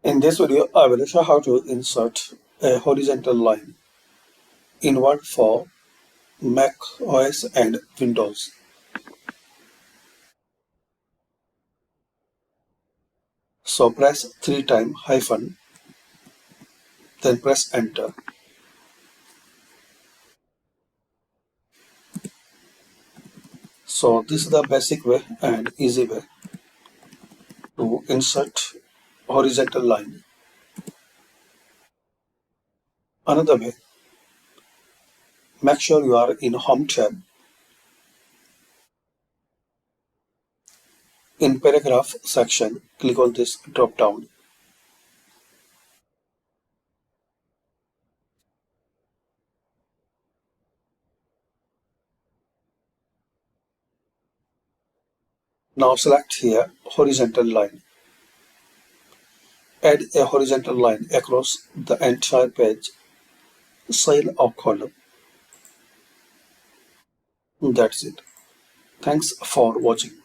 In this video, I will show how to insert a horizontal line in Word for Mac OS and Windows. So press 3 times hyphen, then press enter. So this is the basic way and easy way to insert horizontal line. Another way, make sure you are in Home tab. In Paragraph section, click on this drop down. Now select here horizontal line. Add a horizontal line across the entire page, cell or column. That's it. Thanks for watching.